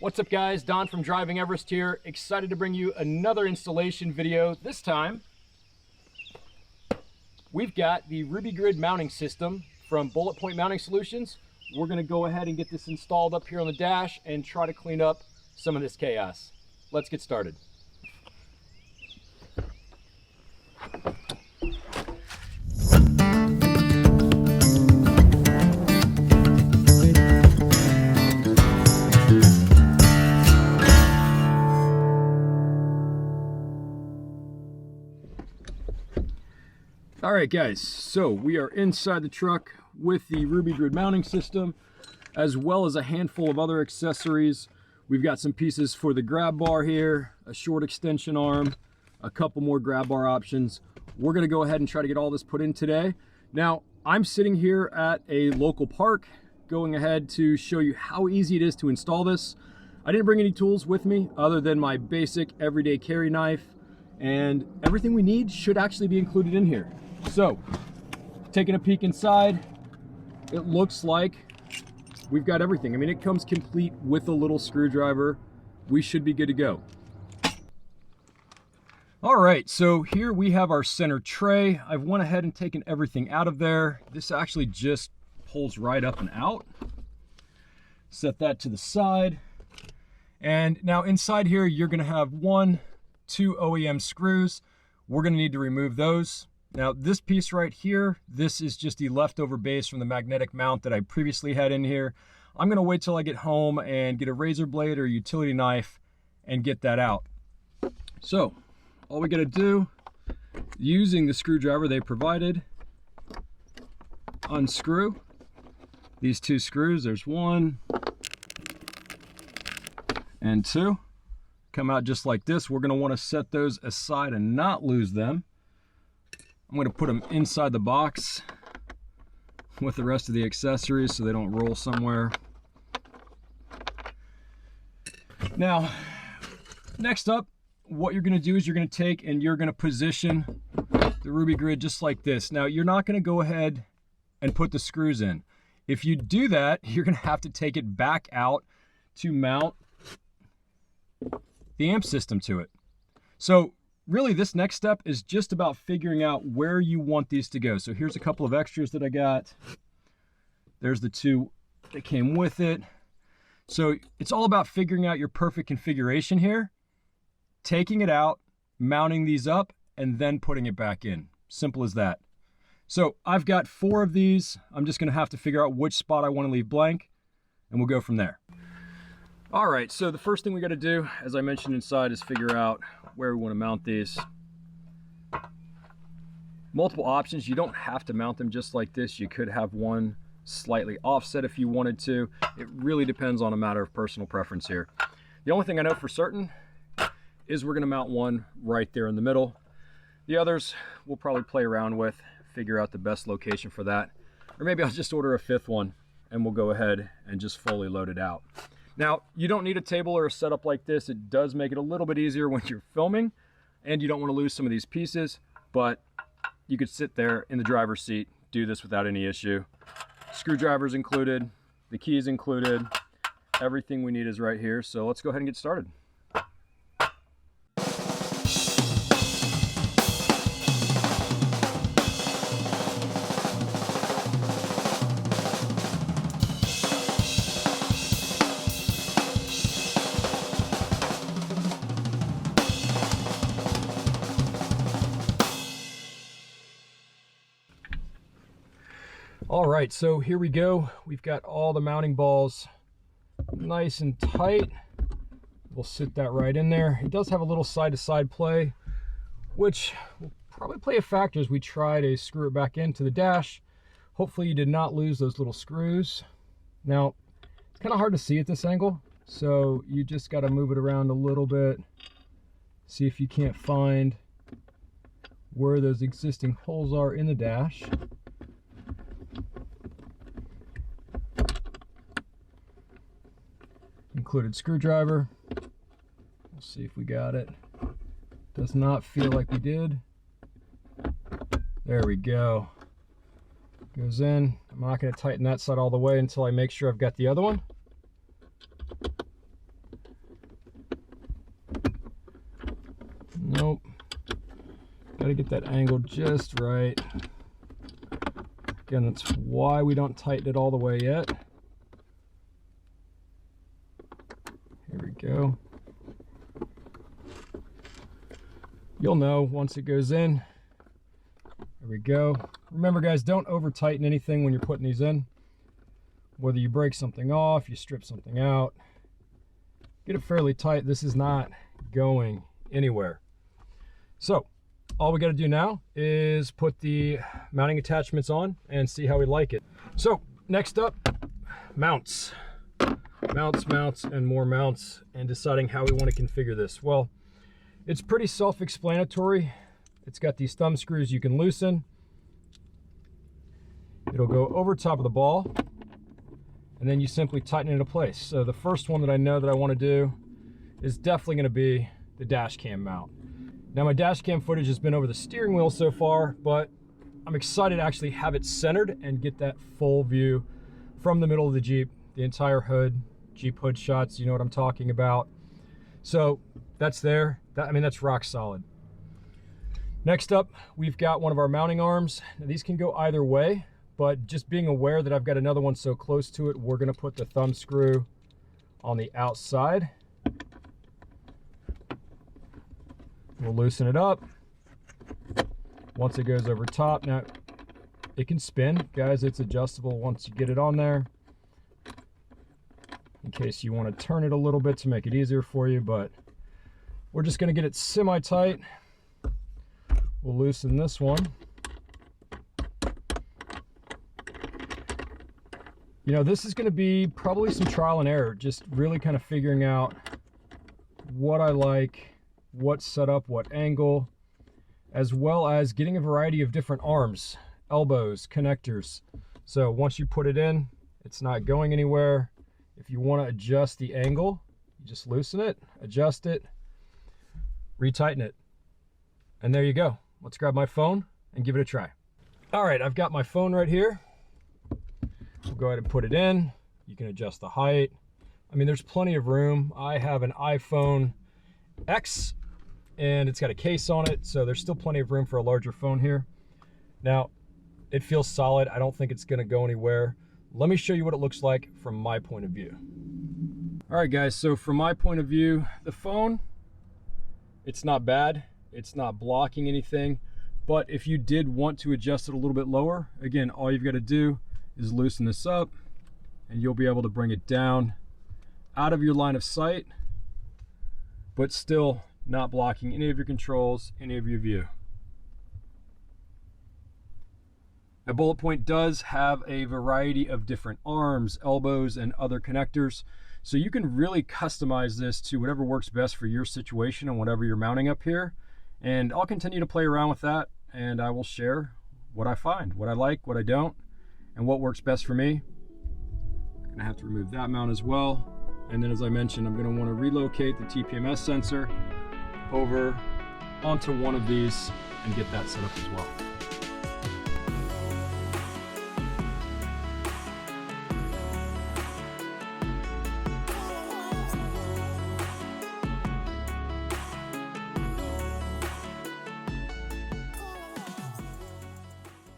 What's up guys, Don from Driving Everest here. Excited to bring you another installation video. This time, we've got the RubiGrid mounting system from Bulletpoint Mounting Solutions. We're gonna go ahead and get this installed up here on the dash and try to clean up some of this chaos. Let's get started. All right guys, so we are inside the truck with the RubiGrid mounting system, as well as a handful of other accessories. We've got some pieces for the grab bar here, a short extension arm, a couple more grab bar options. We're gonna go ahead and try to get all this put in today. Now, I'm sitting here at a local park, going ahead to show you how easy it is to install this. I didn't bring any tools with me other than my basic everyday carry knife, and everything we need should actually be included in here. So, taking a peek inside, it looks like we've got everything. I mean, it comes complete with a little screwdriver. We should be good to go. All right, so here we have our center tray. I've went ahead and taken everything out of there. This actually just pulls right up and out. Set that to the side. And now inside here, you're gonna have 1, 2 OEM screws. We're gonna need to remove those. Now this piece right here, this is just the leftover base from the magnetic mount that I previously had in here. I'm gonna wait till I get home and get a razor blade or a utility knife and get that out. So all we gotta do, using the screwdriver they provided, unscrew these 2 screws. There's 1 and 2. Come out just like this. We're gonna wanna set those aside and not lose them. I'm going to put them inside the box with the rest of the accessories so they don't roll somewhere. Now, next up, what you're going to do is you're going to take and you're going to position the RubiGrid just like this. Now, you're not going to go ahead and put the screws in. If you do that, you're going to have to take it back out to mount the amp system to it. So, really, this next step is just about figuring out where you want these to go. So here's a couple of extras that I got. There's the 2 that came with it. So it's all about figuring out your perfect configuration here, taking it out, mounting these up, and then putting it back in. Simple as that. So I've got 4 of these. I'm just gonna have to figure out which spot I wanna leave blank, and we'll go from there. All right, so the first thing we gotta do, as I mentioned inside, is figure out where we want to mount these. Multiple options. You don't have to mount them just like this. You could have one slightly offset if you wanted to. It really depends on a matter of personal preference here. The only thing I know for certain is we're going to mount one right there in the middle. The others we'll probably play around with, figure out the best location for that. Or maybe I'll just order a 5th one and we'll go ahead and just fully load it out. Now, you don't need a table or a setup like this. It does make it a little bit easier when you're filming and you don't want to lose some of these pieces, but you could sit there in the driver's seat, do this without any issue. Screwdrivers included, the keys included, everything we need is right here. So let's go ahead and get started. All right, so here we go. We've got all the mounting balls nice and tight. We'll sit that right in there. It does have a little side-to-side play, which will probably play a factor as we try to screw it back into the dash. Hopefully you did not lose those little screws. Now, it's kind of hard to see at this angle, so you just got to move it around a little bit. See if you can't find where those existing holes are in the dash. Included screwdriver. We'll see if we got it. Does not feel like we did. There we go. Goes in. I'm not going to tighten that side all the way until I make sure I've got the other one. Nope. Gotta get that angle just right. Again, that's why we don't tighten it all the way yet. Here we go. You'll know once it goes in. There we go. Remember guys, don't over tighten anything when you're putting these in. Whether you break something off, you strip something out, get it fairly tight. This is not going anywhere. So all we got to do now is put the mounting attachments on and see how we like it. So next up, mounts, and more mounts, and deciding how we want to configure this. Well, it's pretty self-explanatory. It's got these thumb screws you can loosen. It'll go over top of the ball, and then you simply tighten it into place. So the first one that I know that I want to do is definitely going to be the dash cam mount. Now my dash cam footage has been over the steering wheel so far, but I'm excited to actually have it centered and get that full view from the middle of the Jeep, the entire hood, Jeep hood shots, you know what I'm talking about. So that's there. I mean, that's rock solid. Next up, we've got one of our mounting arms. Now, these can go either way, but just being aware that I've got another one so close to it, we're gonna put the thumb screw on the outside. We'll loosen it up. Once it goes over top, now it can spin, guys. It's adjustable once you get it on there, in case you want to turn it a little bit to make it easier for you, but we're just going to get it semi-tight. We'll loosen this one. You know, this is going to be probably some trial and error, just really kind of figuring out what I like, what setup, what angle, as well as getting a variety of different arms, elbows, connectors. So once you put it in, it's not going anywhere. If you want to adjust the angle, you just loosen it, adjust it, retighten it, and there you go. Let's grab my phone and give it a try. All right, I've got my phone right here. We'll go ahead and put it in. You can adjust the height. I mean, there's plenty of room. I have an iPhone X and it's got a case on it, so there's still plenty of room for a larger phone here. Now, it feels solid. I don't think it's gonna go anywhere. Let me show you what it looks like from my point of view. All right, guys, so from my point of view, the phone, it's not bad. It's not blocking anything, but if you did want to adjust it a little bit lower, again, all you've got to do is loosen this up and you'll be able to bring it down out of your line of sight, but still not blocking any of your controls, any of your view. Now, Bulletpoint does have a variety of different arms, elbows, and other connectors, so you can really customize this to whatever works best for your situation and whatever you're mounting up here. And I'll continue to play around with that, and I will share what I find, what I like, what I don't, and what works best for me. I'm gonna have to remove that mount as well. And then, as I mentioned, I'm gonna wanna relocate the TPMS sensor over onto one of these and get that set up as well.